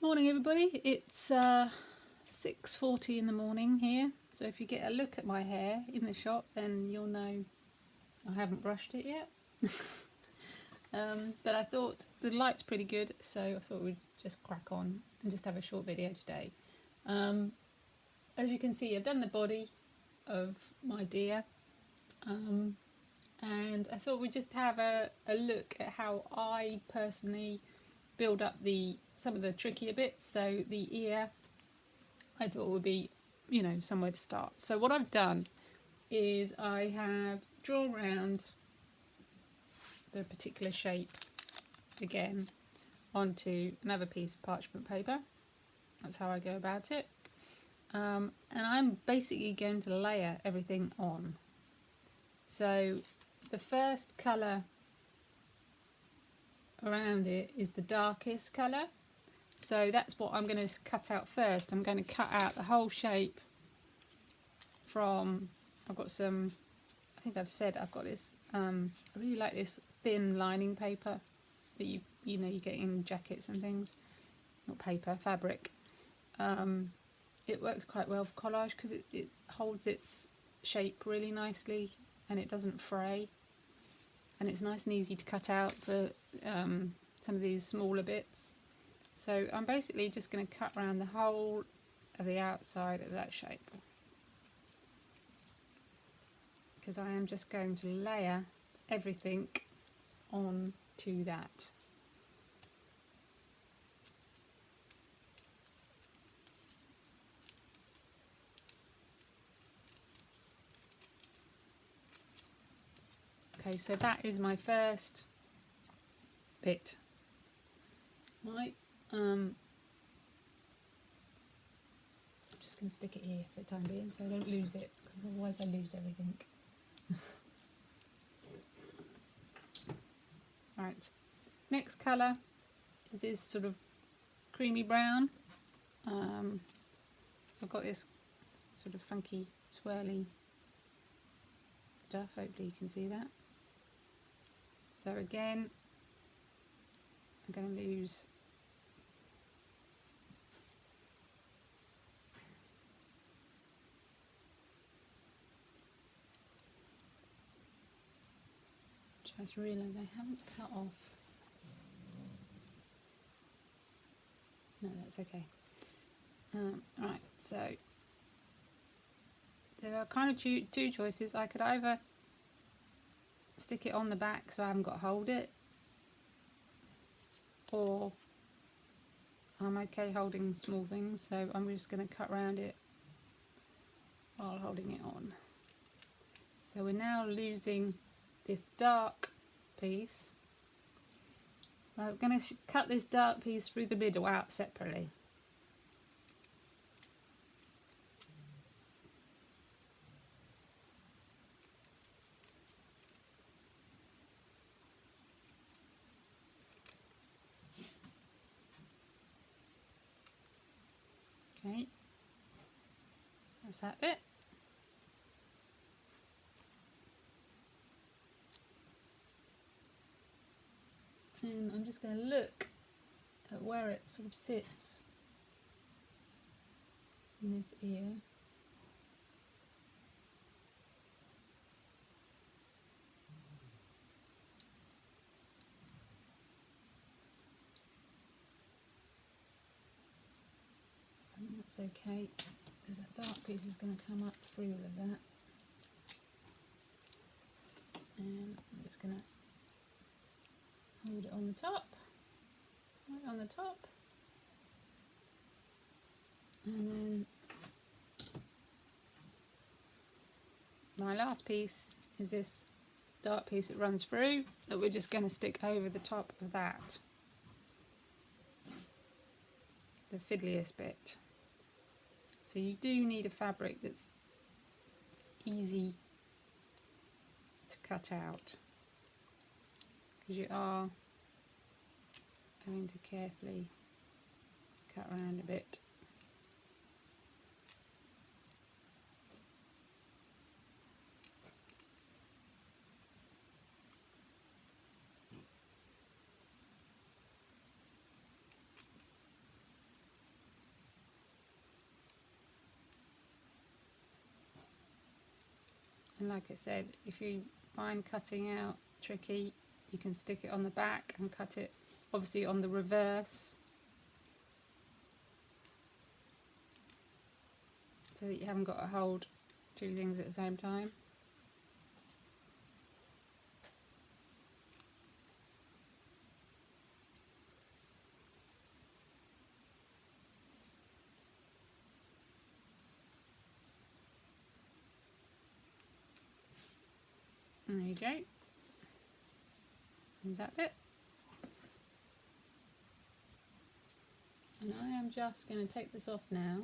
Morning everybody, it's 6:40 in the morning here, so if you get a look at my hair in the shop then you'll know I haven't brushed it yet. But I thought the light's pretty good, so I thought we'd just crack on and just have a short video today. As you can see, I've done the body of my deer, and I thought we'd just have a look at how I personally build up some of the trickier bits. So the ear, I thought would be, somewhere to start. So what I've done is I have drawn around the particular shape again onto another piece of parchment paper. That's how I go about it. And I'm basically going to layer everything on. So the first colour around it is the darkest colour, so that's what I'm going to cut out first. I'm going to cut out the whole shape from, I've got some, I think I've said I've got this, I really like this thin lining paper that you get in jackets and things, not paper, fabric. It works quite well for collage because it holds its shape really nicely and it doesn't fray. And it's nice and easy to cut out for some of these smaller bits. So I'm basically just going to cut around the whole of the outside of that shape, because I am just going to layer everything on to that. Okay, so that is my first bit. Right, I'm just going to stick it here for the time being so I don't lose it, because otherwise I lose everything. Right, next colour is this sort of creamy brown. I've got this sort of funky swirly stuff, hopefully you can see that. So again, I'm going to lose just realised I haven't cut off. No, that's okay. Right, so there are kind of two choices. I could either stick it on the back so I haven't got to hold it, or I'm okay holding small things, so I'm just going to cut around it while holding it on. So we're now losing this dark piece. I'm going to cut this dark piece through the middle out separately. Okay, that's that bit. And I'm just going to look at where it sort of sits in this ear. And that's okay, because that dark piece is going to come up through with that. And I'm just going to hold it on the top, right on the top, and then my last piece is this dark piece that runs through, that we're just going to stick over the top of that, the fiddliest bit. So you do need a fabric that's easy to cut out, because you are having to carefully cut around a bit. And like I said, if you find cutting out tricky, you can stick it on the back and cut it obviously on the reverse, so that you haven't got to hold two things at the same time. And there you go. Is that it? And I am just going to take this off now.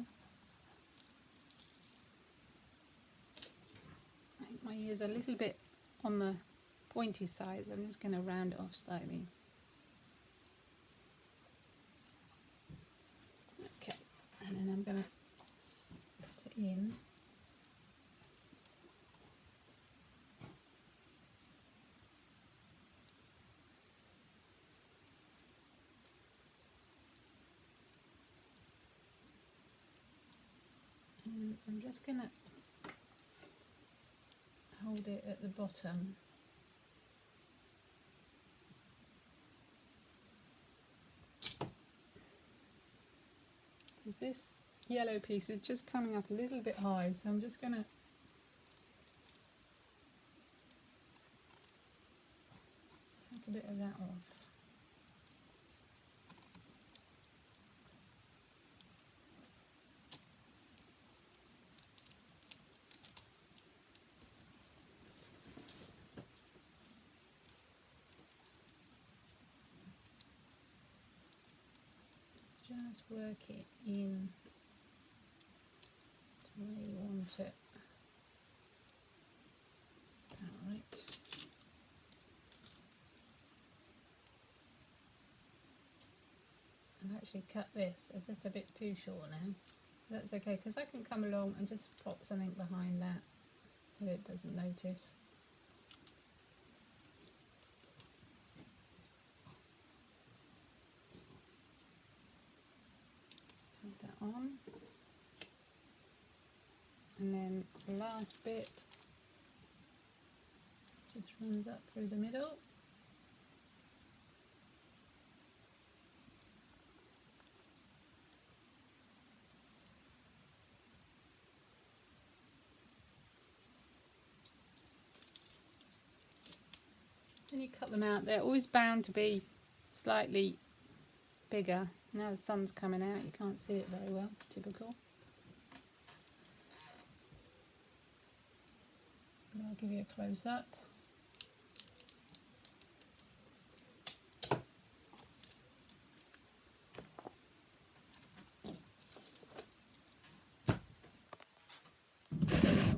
I think my ear's a little bit on the pointy side, so I'm just going to round it off slightly. Okay, and then I'm going to put it in. And I'm just going to hold it at the bottom. This yellow piece is just coming up a little bit high, so I'm just going to take a bit of that off. Just work it in to where you want it. Alright. I've actually cut this just a bit too short now. That's okay, because I can come along and just pop something behind that so it doesn't notice. Put that on, and then the last bit just runs up through the middle. When you cut them out, they're always bound to be slightly bigger. Now the sun's coming out, you can't see it very well, it's typical. But I'll give you a close up.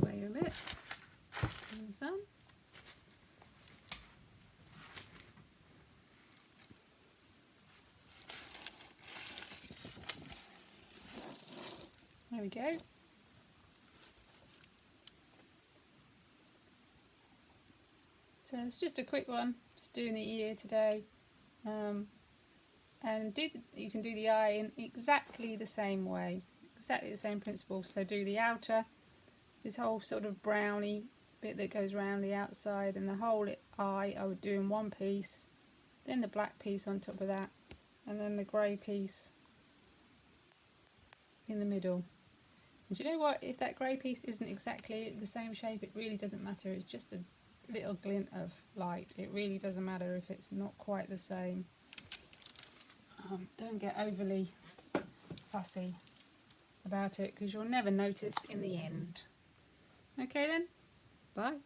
Wait a bit. In the sun. There we go. So it's just a quick one, just doing the ear today, and you can do the eye in exactly the same way, exactly the same principle. So do the outer, this whole sort of browny bit that goes around the outside, and the whole eye I would do in one piece, then the black piece on top of that, and then the grey piece in the middle. And do you know what, if that grey piece isn't exactly the same shape, it really doesn't matter. It's just a little glint of light. It really doesn't matter if it's not quite the same. Don't get overly fussy about it, because you'll never notice in the end. Okay then, bye.